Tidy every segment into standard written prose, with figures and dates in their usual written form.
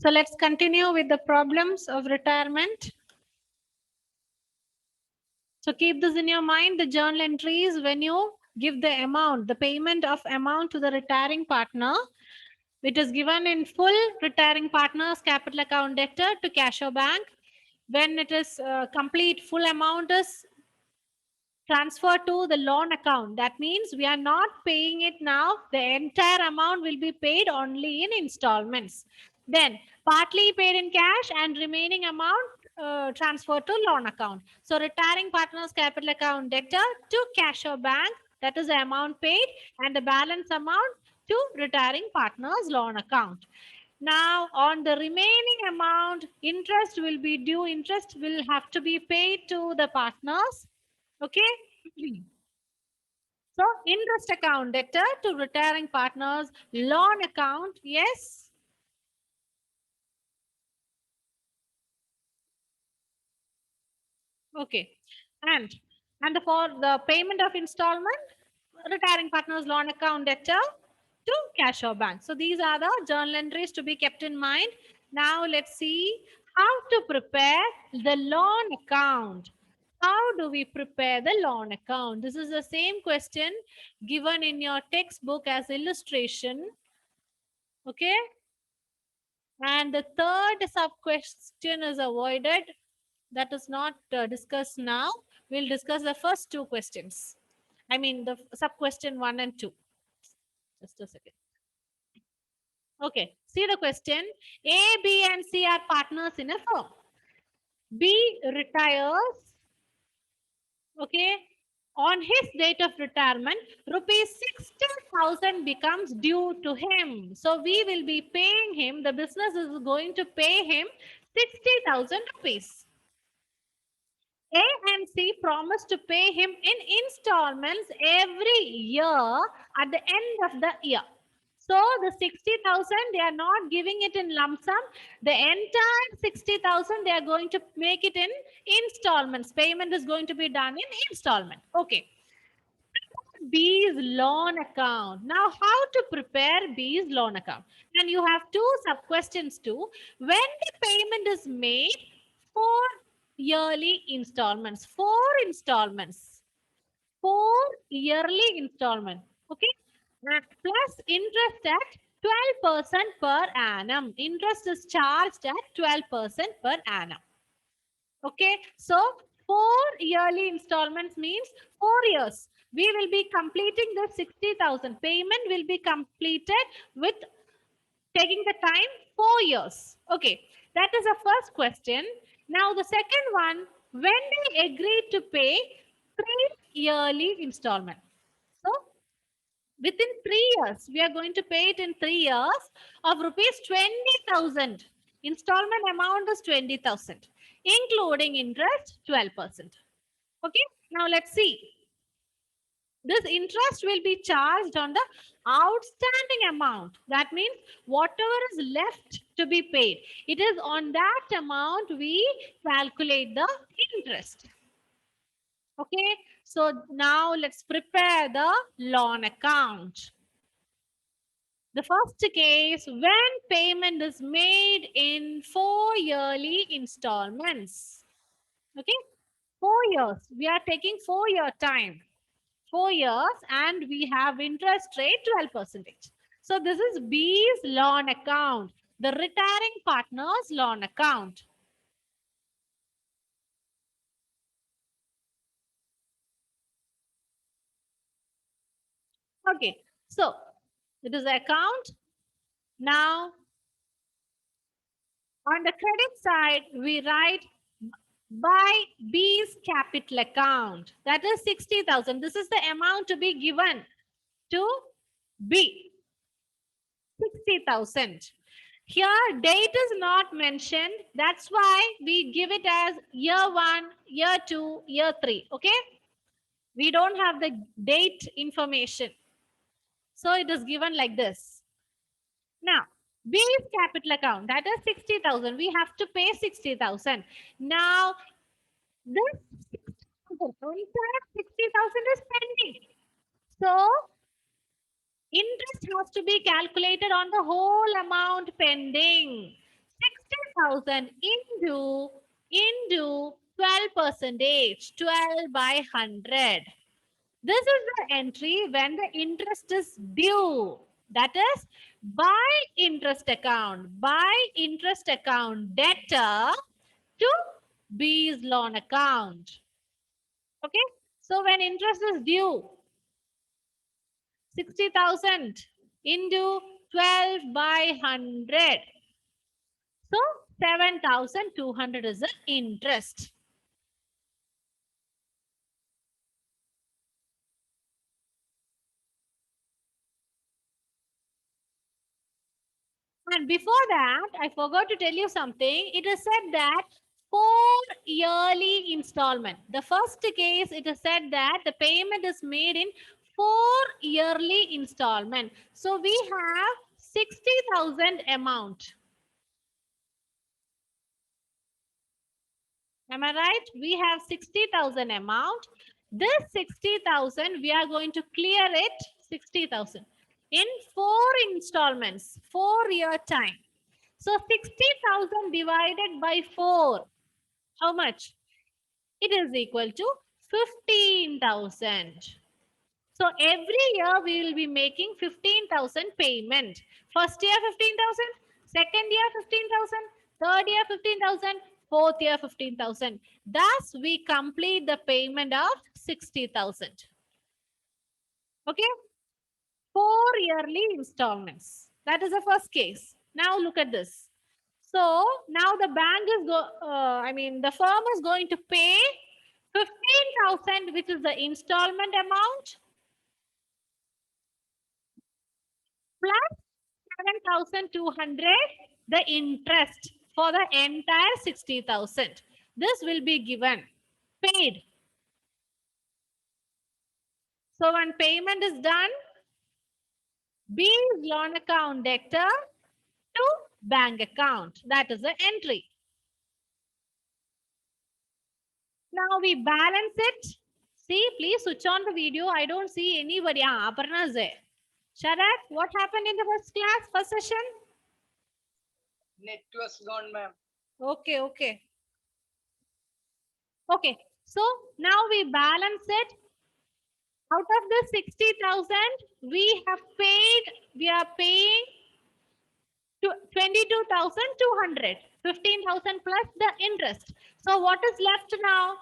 So let's continue with the problems of retirement. So keep this in your mind, the journal entries when you give the amount, the payment of amount to the retiring partner. It is given in full retiring partner's capital account debtor to cash or bank. When it is complete, full amount is transfer to the loan account. That means we are not paying it now. The entire amount will be paid only in installments. Then partly paid in cash and remaining amount transferred to loan account. So retiring partners capital account debtor to cash or bank, that is the amount paid, and the balance amount to retiring partners loan account. Now on the remaining amount, interest will be due. Interest will have to be paid to the partners. Okay. So interest account debtor to retiring partners, loan account, yes. Okay. And for the payment of installment, retiring partners loan account debtor to cash or bank. So these are the journal entries to be kept in mind. Now let's see how to prepare the loan account. How do we prepare the loan account? This is the same question given in your textbook as illustration. Okay. And the third sub question is avoided. That is not discussed now. We'll discuss the first two questions. I mean, the sub question 1 and 2. Just a second. Okay. See the question. A, B, and C are partners in a firm. B retires. Okay. On his date of retirement, rupees 60,000 becomes due to him. So we will be paying him, the business is going to pay him 60,000 rupees. A and C promise to pay him in installments every year at the end of the year. So the 60,000, they are not giving it in lump sum. The entire 60,000, they are going to make it in installments. Payment is going to be done in installment. Okay. B's loan account. Now, how to prepare B's loan account? And you have two sub questions too. When the payment is made for yearly installments, four yearly installment. Okay, plus interest at 12% per annum. Interest is charged at 12% per annum. Okay, so 4 yearly installments means 4 years. We will be completing the 60,000. Payment will be completed with taking the time 4 years. Okay, that is the first question. Now the second one, when they agreed to pay 3 yearly installment. So within 3 years, we are going to pay it in 3 years of rupees 20,000. Installment amount is 20,000, including interest 12%. Okay, now let's see. This interest will be charged on the outstanding amount. That means whatever is left to be paid, it is on that amount we calculate the interest. Okay, so now let's prepare the loan account. The first case, when payment is made in 4 yearly installments. Okay, 4 years. We are taking 4 year time. 4 years and we have interest rate 12%. So this is B's loan account, the retiring partner's loan account. Okay, so it is account. Now on the credit side, we write by B's capital account. That is 60,000. This is the amount to be given to B. 60,000. Here, date is not mentioned. That's why we give it as year 1, year 2, year 3. Okay? We don't have the date information. So it is given like this. Now, B's capital account, that is 60,000. We have to pay 60,000. Now, this 60,000 is pending. So, interest has to be calculated on the whole amount pending. 7,000 into 12%, 12 by 100. This is the entry when the interest is due. That is by interest account debtor to B's loan account. Okay. So when interest is due, 60,000 into 12 by 100. So 7,200 is the interest. And before that, I forgot to tell you something. It is said that 4 yearly installment. The first case, it is said that the payment is made in 4 yearly installment. So we have 60,000 amount. Am I right? We have 60,000 amount. This 60,000, we are going to clear it 60,000 in 4 installments, 4-year time. So 60,000 divided by 4, how much? It is equal to 15,000. So every year we will be making 15,000 payment. First year 15,000, second year 15,000, third year 15,000, fourth year 15,000. Thus we complete the payment of 60,000. Okay? 4 yearly installments. That is the first case. Now look at this. So now the bank is the firm is going to pay 15,000, which is the installment amount, plus 7,200, the interest for the entire 60,000. This will be given, paid. So when payment is done, B's loan account debtor to bank account. That is the entry. Now we balance it. See, please switch on the video. I don't see anybody. Aparna is there. Sharat, what happened in the first class, first session? Net was gone, ma'am. Okay, okay. Okay, so now we balance it. Out of the 60,000, we are paying to 22,200, 15,000 plus the interest. So what is left now?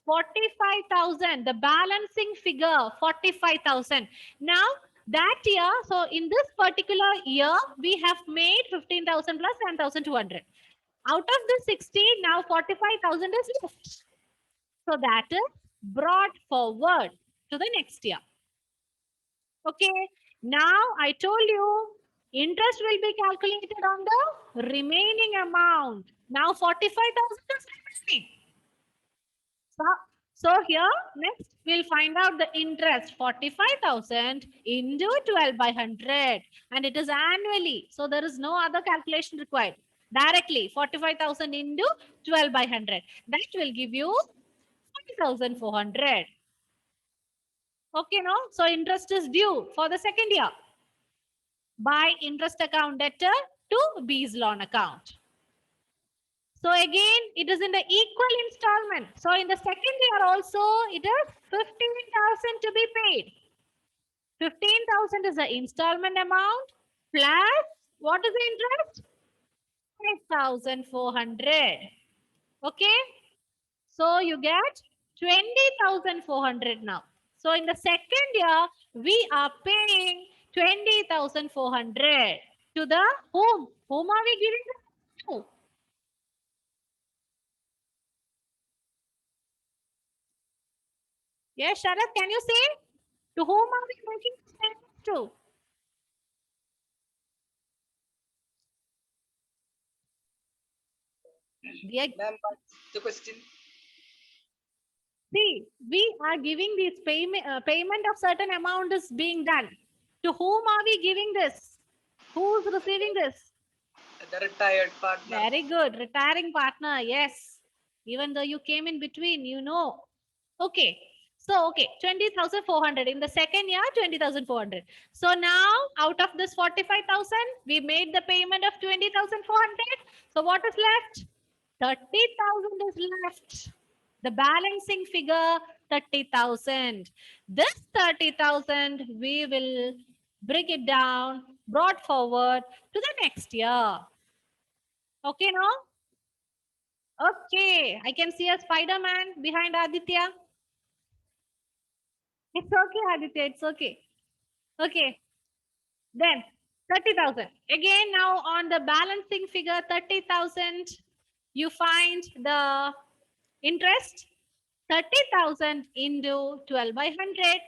45,000, the balancing figure, 45,000. Now that year, so in this particular year, we have made 15,000 plus 10,200. Out of the 60, now 45,000 is left. So that is brought forward to the next year. Okay, now I told you interest will be calculated on the remaining amount. Now 45,000 is remaining. So here next we'll find out the interest 45,000 into 12 by 100 and it is annually. So there is no other calculation required. Directly 45,000 into 12 by 100. That will give you 40,400. Okay, no? So interest is due for the second year by interest account debtor to B's loan account. So again, it is in the equal installment. So in the second year also, it is 15,000 to be paid. 15,000 is the installment amount plus what is the interest? 5,400. Okay. So you get 20,400 now. So in the second year, we are paying 20,400 to the whom? Whom are we giving this to? Yes, Sharat, can you say? To whom are we making this payment to? Ma'am, what's the question? See, we are giving this payment of certain amount is being done. To whom are we giving this? Who's receiving this? The retired partner. Very good. Retiring partner. Yes. Even though you came in between, you know. Okay. So, okay, 20,400. In the second year, 20,400. So now out of this 45,000, we made the payment of 20,400. So what is left? 30,000 is left. The balancing figure, 30,000. This 30,000, we will bring it down, brought forward to the next year. Okay, no? Okay, I can see a Spider-Man behind Aditya. It's okay, Aditya, it's okay. Okay, then 30,000. Again, now on the balancing figure 30,000, you find the interest 30,000 into 12 by 100.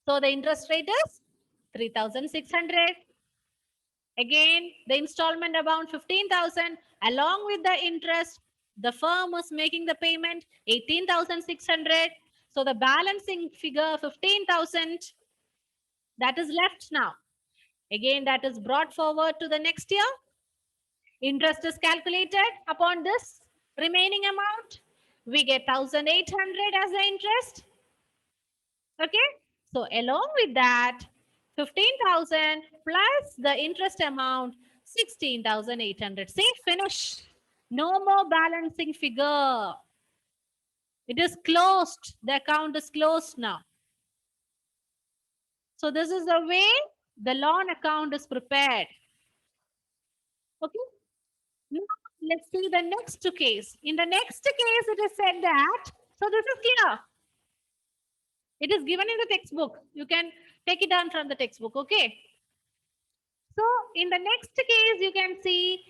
So the interest rate is 3,600. Again, the installment amount 15,000. Along with the interest, the firm was making the payment 18,600. So the balancing figure 15,000 that is left now. Again, that is brought forward to the next year. Interest is calculated upon this remaining amount. We get 1,800 as the interest. Okay. So along with that, 15,000 plus the interest amount, 16,800. See, finish. No more balancing figure. It is closed. The account is closed now. So this is the way the loan account is prepared. Okay. Now let's see the next case. In the next case, it is said that, so this is clear. It is given in the textbook. You can take it down from the textbook, okay? So in the next case, you can see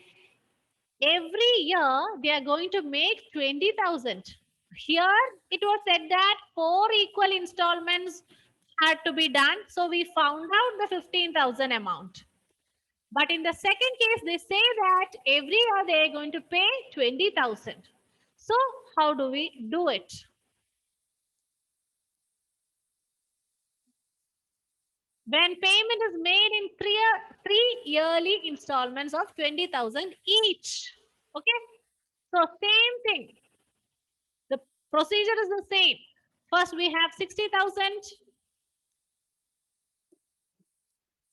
every year they are going to make 20,000. Here it was said that 4 equal installments had to be done. So we found out the 15,000 amount. But in the second case, they say that every year they are going to pay 20,000. So how do we do it? When payment is made in three yearly installments of 20,000 each. Okay. So same thing. The procedure is the same. First we have 60,000.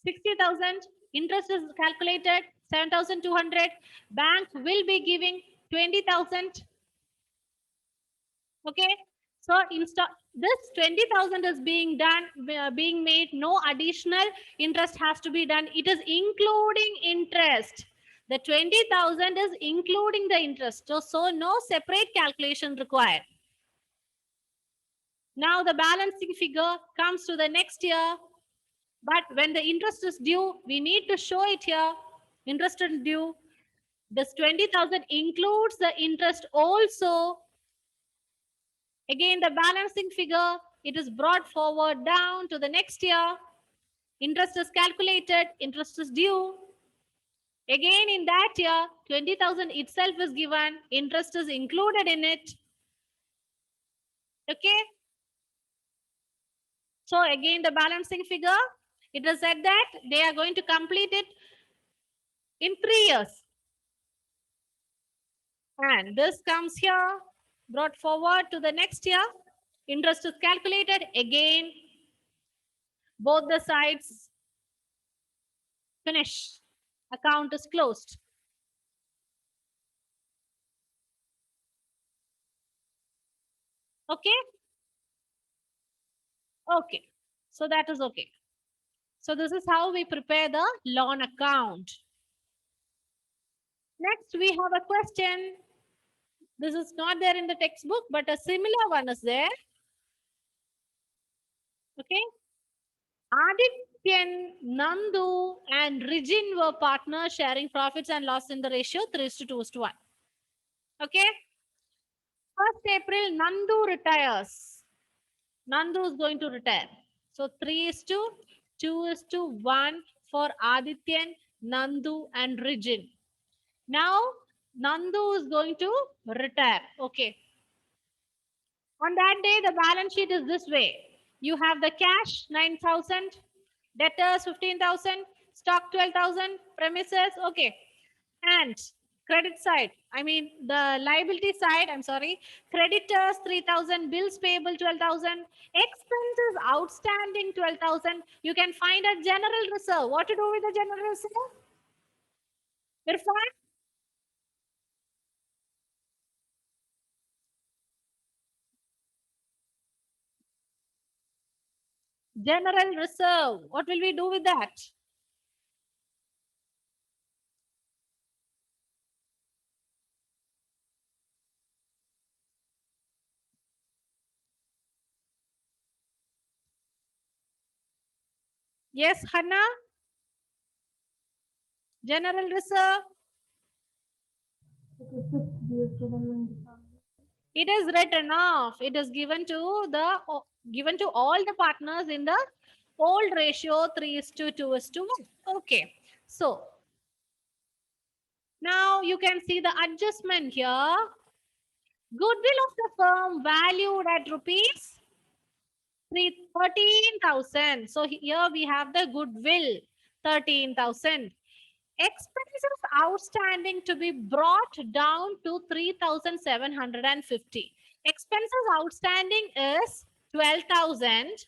60,000. Interest is calculated 7,200. Bank will be giving 20,000. Okay. So this 20,000 is being done, being made. No additional interest has to be done. It is including interest. The 20,000 is including the interest. So no separate calculation required. Now the balancing figure comes to the next year. But when the interest is due, we need to show it here. Interest is due. This 20,000 includes the interest also. Again, the balancing figure, it is brought forward down to the next year. Interest is calculated, interest is due. Again, in that year, 20,000 itself is given, interest is included in it. Okay. So again, the balancing figure, it is said that they are going to complete it in 3 years. And this comes here, brought forward to the next year. Interest is calculated. Again, both the sides finish. Account is closed. Okay. Okay. So that is okay. So this is how we prepare the loan account. Next, we have a question. This is not there in the textbook, but a similar one is there. Okay. Adityan, Nandu, and Rijin were partners sharing profits and loss in the ratio 3:2:1. Okay. 1st April, Nandu retires. Nandu is going to retire. So 3:2:1 for Adityan, Nandu, and Rijin. Now, Nandu is going to retire. Okay. On that day, the balance sheet is this way. You have the cash, 9,000, debtors, 15,000, stock, 12,000, premises, okay. And Credit side, I mean the liability side, I'm sorry. Creditors 3,000, bills payable 12,000, expenses outstanding 12,000. You can find a general reserve. What to do with the general reserve? Irfan? General reserve. What will we do with that? Yes, Hannah? General reserve. It is written off. It is given to all the partners in the old ratio 3:2:1. Okay. So now you can see the adjustment here. Goodwill of the firm valued at rupees 13,000. So here we have the goodwill 13,000. Expenses outstanding to be brought down to 3,750. Expenses outstanding is 12,000.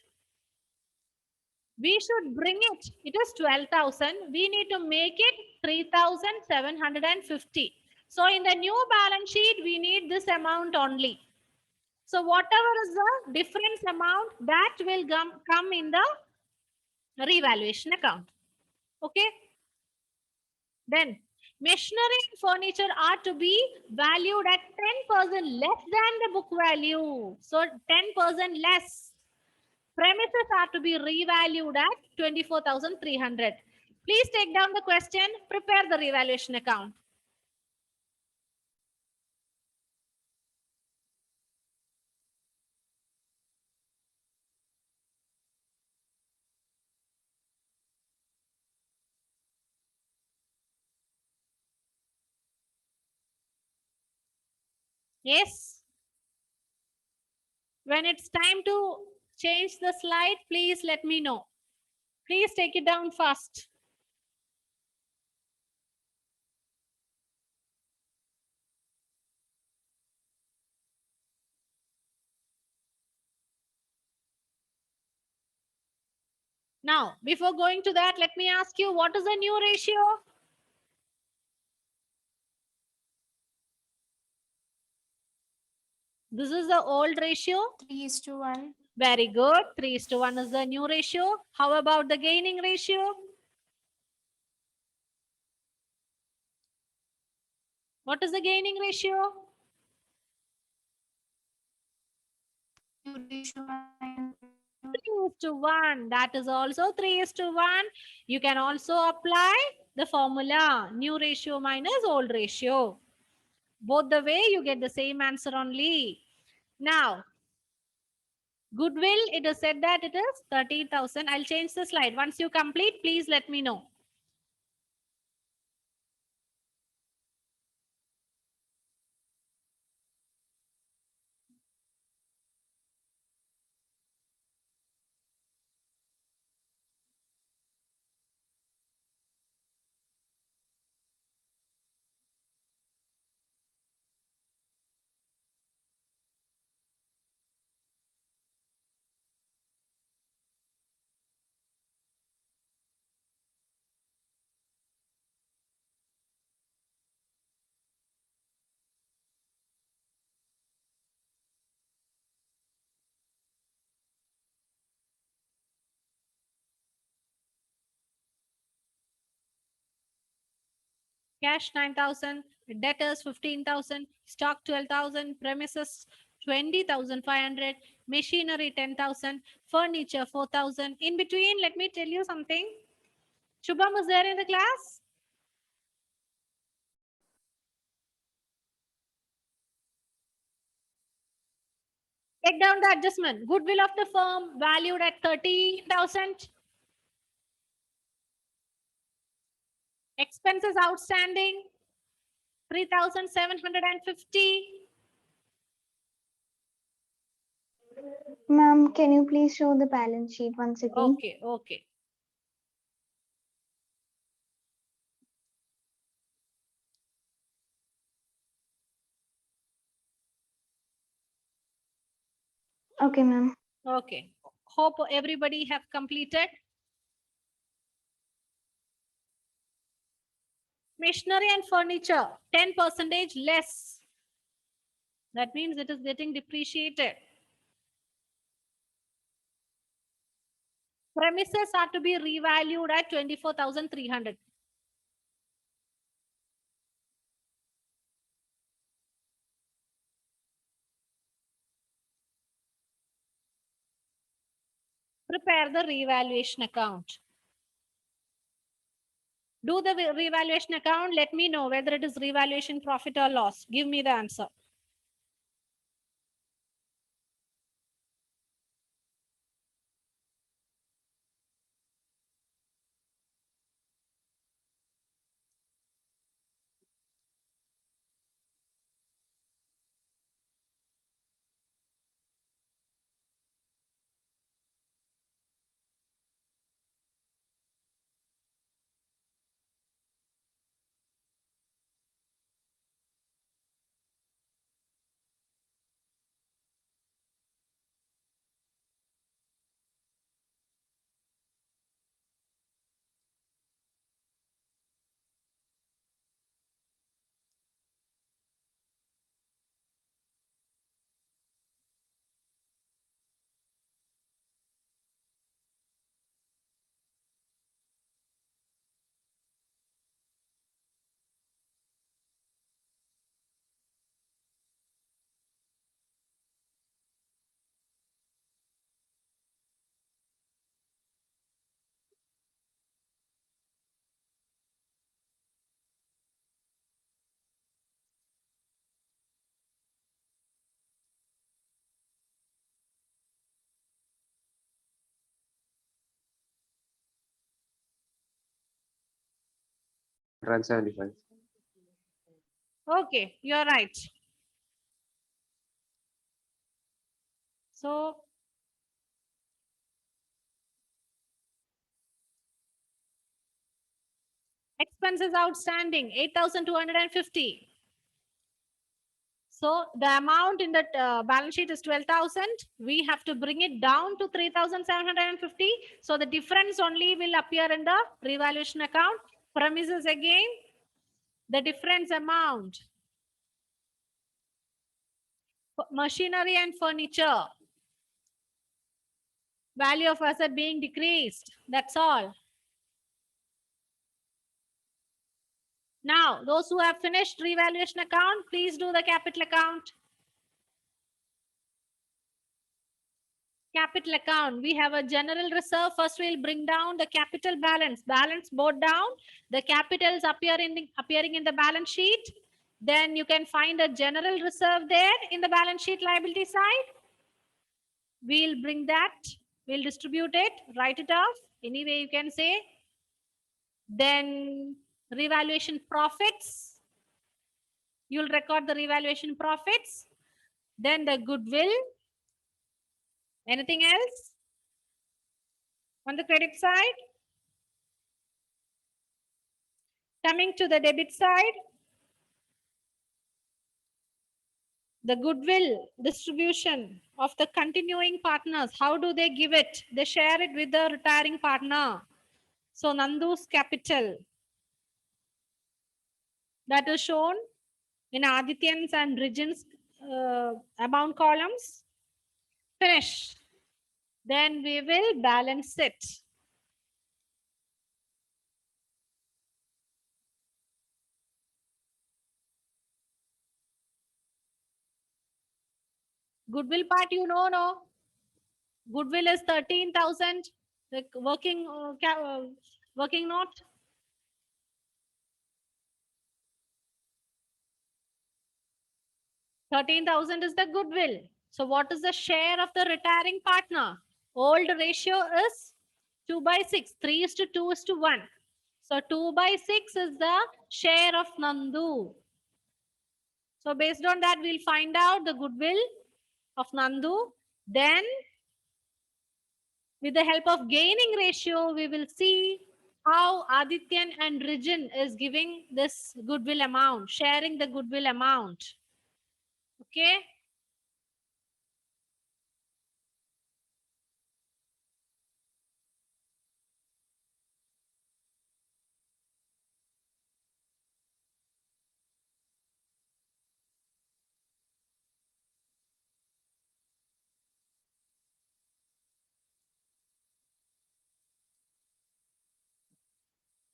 We should bring it. It is 12,000. We need to make it 3,750. So in the new balance sheet, we need this amount only. So whatever is the difference amount, that will come in the revaluation account. Okay. Then machinery and furniture are to be valued at 10% less than the book value. So 10% less. Premises are to be revalued at 24,300. Please take down the question, prepare the revaluation account. Yes. When it's time to change the slide, please let me know. Please take it down fast. Now, before going to that, let me ask you, what is the new ratio? This is the old ratio. 3:1. Very good. 3:1 is the new ratio. How about the gaining ratio? What is the gaining ratio? 3:1. That is also 3:1. You can also apply the formula new ratio minus old ratio. Both the way you get the same answer only. Now, goodwill, it is said that it is 30,000. I'll change the slide. Once you complete, please let me know. Cash 9,000, debtors 15,000, stock 12,000, premises 20,500, machinery 10,000, furniture 4,000. In between, let me tell you something. Shubham was there in the class? Take down the adjustment. Goodwill of the firm valued at 13,000. Expenses outstanding 3,750. Ma'am, can you please show the balance sheet once again? Okay, okay. Okay, ma'am. Okay. Hope everybody have completed. Machinery and furniture, 10% less. That means it is getting depreciated. Premises are to be revalued at 24,300. Prepare the revaluation account. Do the revaluation account. Let me know whether it is revaluation profit or loss. Give me the answer. Run 75. Okay, you're right. So expenses outstanding 8,250. So the amount in that balance sheet is 12,000. We have to bring it down to 3,750. So the difference only will appear in the revaluation account. Premises again, the difference amount. Machinery and furniture. Value of asset being decreased. That's all. Now, those who have finished revaluation account, please do the capital account. Capital account, we have a general reserve. First, we'll bring down the capital balance. Balance both down. The capitals appearing in the balance sheet. Then you can find a general reserve there in the balance sheet liability side. We'll bring that. We'll distribute it. Write it off. Anyway, you can say. Then revaluation profits. You'll record the revaluation profits. Then the goodwill. Anything else? On the credit side. Coming to the debit side. The goodwill distribution of the continuing partners. How do they give it? They share it with the retiring partner. So Nandu's capital. That is shown in Adityan's and Rijin's amount columns. Finish. Then we will balance it. Goodwill part, you know, no? Goodwill is 13,000. The working note. 13,000 is the goodwill. So what is the share of the retiring partner? Old ratio is 2/6. 3:2:1. So 2/6 is the share of Nandu. So based on that, we'll find out the goodwill of Nandu. Then with the help of gaining ratio, we will see how Adityan and Rijin is giving this goodwill amount, sharing the goodwill amount. Okay.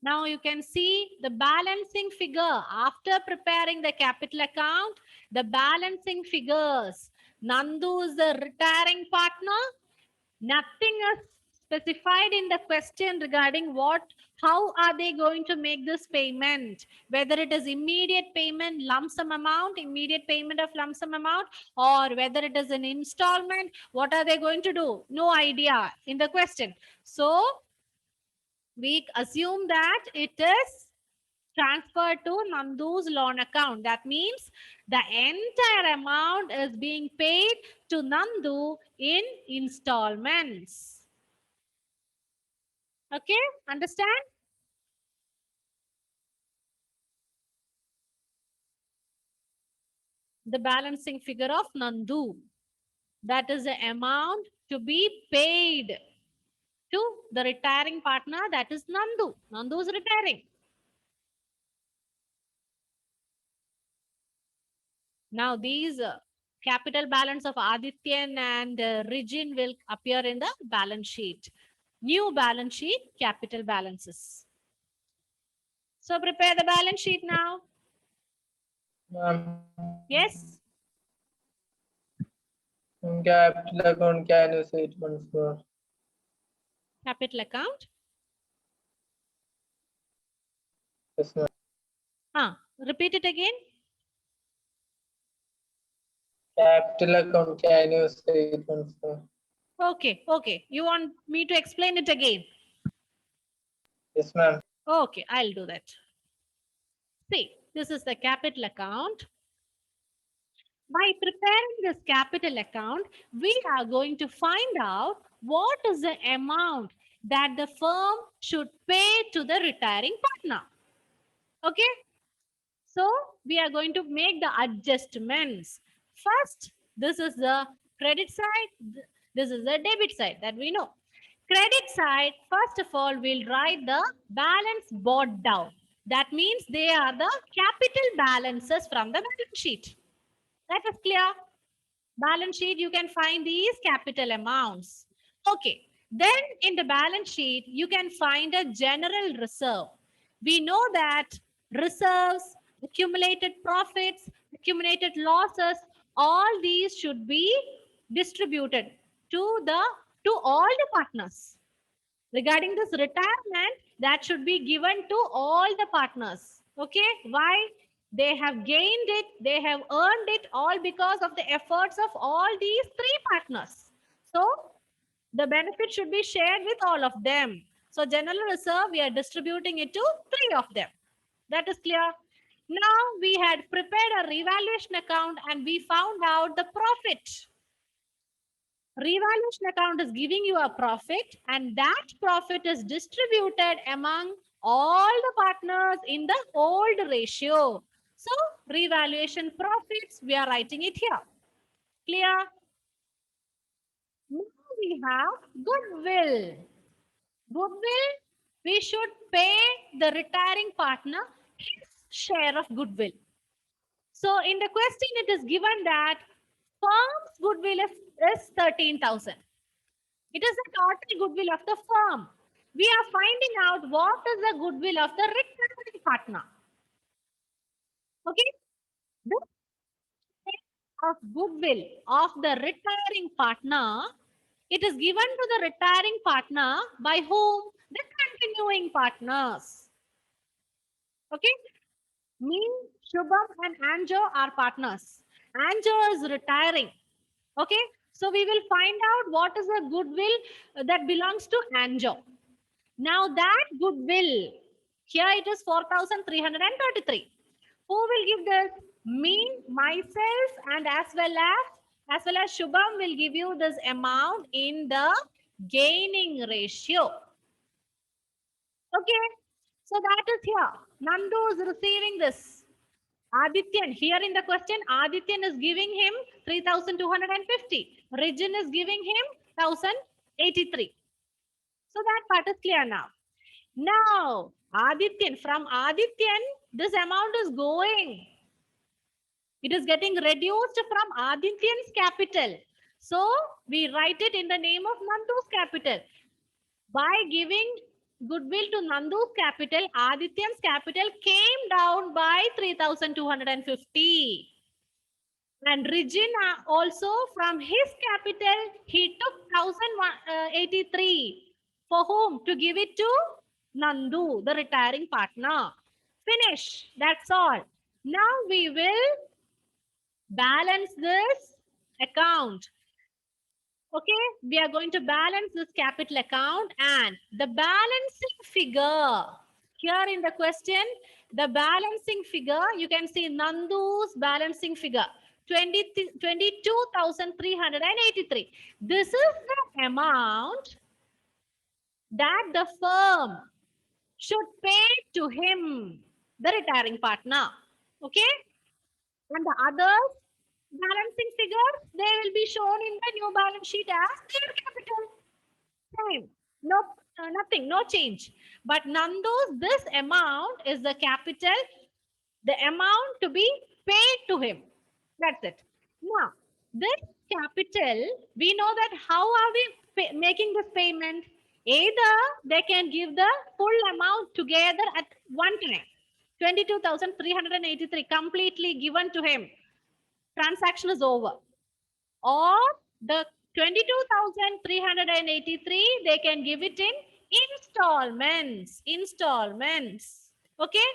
Now you can see the balancing figure after preparing the capital account, the balancing figures. Nandu is the retiring partner. Nothing is specified in the question regarding how are they going to make this payment, whether it is immediate payment, lump sum amount, immediate payment of lump sum amount, or whether it is an installment. What are they going to do? No idea in the question. So we assume that it is transferred to Nandu's loan account. That means the entire amount is being paid to Nandu in installments. Okay, understand? The balancing figure of Nandu. That is the amount to be paid to the retiring partner, that is Nandu. Nandu is retiring. Now these capital balance of Adityan and Rijin will appear in the balance sheet. New balance sheet, capital balances. So prepare the balance sheet now. Ma'am, Yes, capital account, can you say it once more? capital account. Yes, ma'am. Repeat it again. Capital account, can you say it once more? Okay, okay. You want me to explain it again? Yes, ma'am. Okay, I'll do that. See, this is the capital account. By preparing this capital account, we are going to find out what is the amount that the firm should pay to the retiring partner. Okay? So, we are going to make the adjustments. First, this is the credit side. This is the debit side that we know. Credit side, first of all, we'll write the balance brought down. That means they are the capital balances from the balance sheet. That is clear. Balance sheet, you can find these capital amounts. Okay. Then in the balance sheet, you can find a general reserve. We know that reserves, accumulated profits, accumulated losses, all these should be distributed to all the partners. Regarding this retirement, that should be given to all the partners. Okay, why? They have gained it, they have earned it all because of the efforts of all these three partners. So the benefit should be shared with all of them. So general reserve, we are distributing it to three of them. That is clear. Now we had prepared a revaluation account and we found out the profit. Revaluation account is giving you a profit and that profit is distributed among all the partners in the old ratio. So revaluation profits, we are writing it here. Clear? Now we have goodwill. Goodwill, we should pay the retiring partner his share of goodwill. So in the question, it is given that firm's goodwill is 13,000. It is the total goodwill of the firm. We are finding out what is the goodwill of the retiring partner. Okay. This of goodwill of the retiring partner, it is given to the retiring partner by whom? The continuing partners. Okay. Me, Shubham and Anjo are partners. Anjo is retiring. Okay. So we will find out what is the goodwill that belongs to Anjo. Now that goodwill, here it is 4,333. Who will give this? Me, myself, and as well as Shubham will give you this amount in the gaining ratio. Okay, so that is here. Nandu is receiving this. Adityan, here in the question, Adityan is giving him 3,250. Rijin is giving him 1,083. So that part is clear now. Now, Adityan, from Adityan, this amount is going. It is getting reduced from Adityan's capital. So, we write it in the name of Nandu's capital. By giving goodwill to Nandu's capital, Adityan's capital came down by 3,250. And Regina also from his capital, he took 1,083. For whom? To give it to Nandu, the retiring partner. Finish. That's all. Now we will balance this account. Okay, we are going to balance this capital account and the balancing figure. Here in the question, the balancing figure, you can see Nandu's balancing figure, 22,383. This is the amount that the firm should pay to him, the retiring partner. Okay, and the others balancing figures, they will be shown in the new balance sheet as their capital. Same. No, nothing, no change. But Nandu's, this amount is the capital, the amount to be paid to him. That's it. Now, this capital, we know that how are we making this payment? Either they can give the full amount together at one time, 22,383 completely given to him. Transaction is over. Or the 22,383, they can give it in installments. Okay?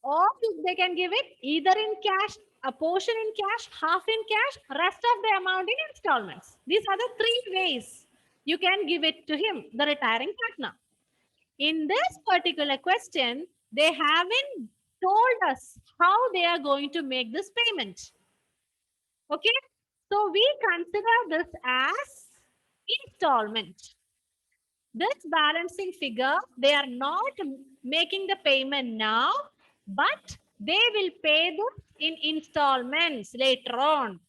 Or they can give it either in cash, a portion in cash, half in cash, rest of the amount in installments. These are the three ways you can give it to him, the retiring partner. In this particular question, they haven't told us how they are going to make this payment. Okay? So we consider this as installment. This balancing figure, they are not making the payment now, but they will pay this in installments later on.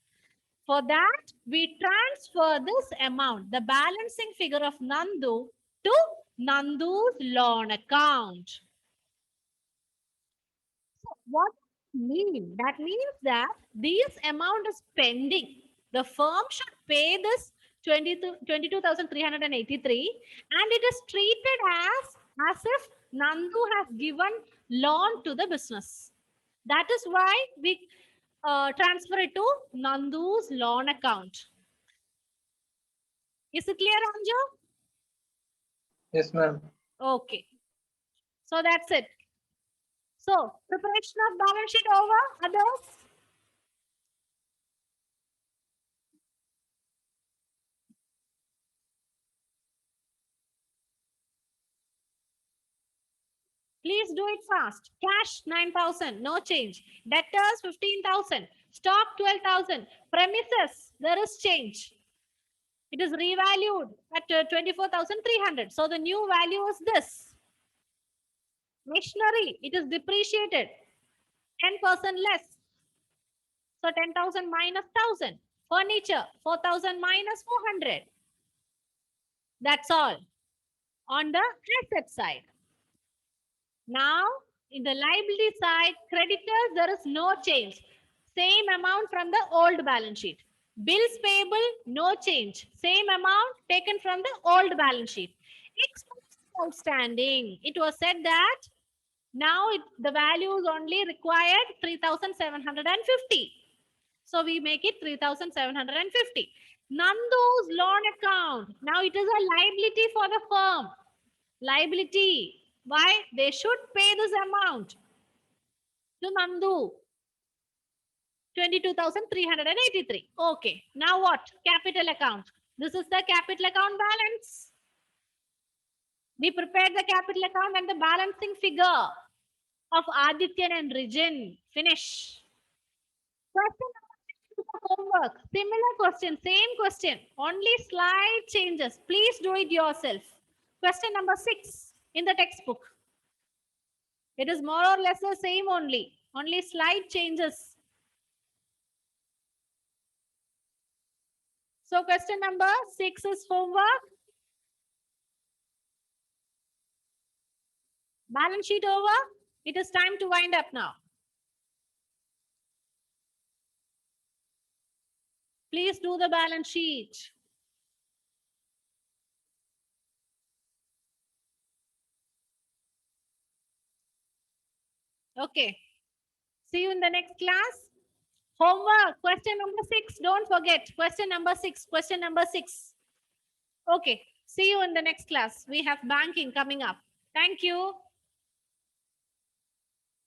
For that, we transfer this amount, the balancing figure of Nandu, to Nandu's loan account. So what does it mean? That means that this amount is pending. The firm should pay this 22,383 and it is treated as if Nandu has given loan to the business. That is why we transfer it to Nandu's loan account. Is it clear, Anju? Yes, ma'am. Okay. So that's it. So preparation of balance sheet over. Others? Please do it fast. Cash 9,000, no change. Debtors 15,000. Stock 12,000. Premises, there is change. It is revalued at 24,300. So the new value is this. Machinery, it is depreciated 10% less. So 10,000 minus 1,000. Furniture 4,000 minus 400. That's all on the asset side. Now, in the liability side, creditors, there is no change. Same amount from the old balance sheet. Bills payable, no change. Same amount taken from the old balance sheet. Expenses outstanding. It was said that now the value is only required 3,750. So we make it 3,750. Nandu's loan account. Now it is a liability for the firm. Liability. Why? They should pay this amount to Nandu. 22,383. Okay. Now what? Capital account. This is the capital account balance. We prepared the capital account and the balancing figure of Adityan and Rijin. Finish. Question homework. Similar question. Same question. Only slight changes. Please do it yourself. Question number 6 in the textbook. It is more or less the same only slight changes. So question number 6 is homework. Balance sheet over. It is time to wind up now. Please do the balance sheet. Okay. See you in the next class. Homework, question number 6. Don't forget, question number 6. Question number 6. Okay. See you in the next class. We have banking coming up. Thank you.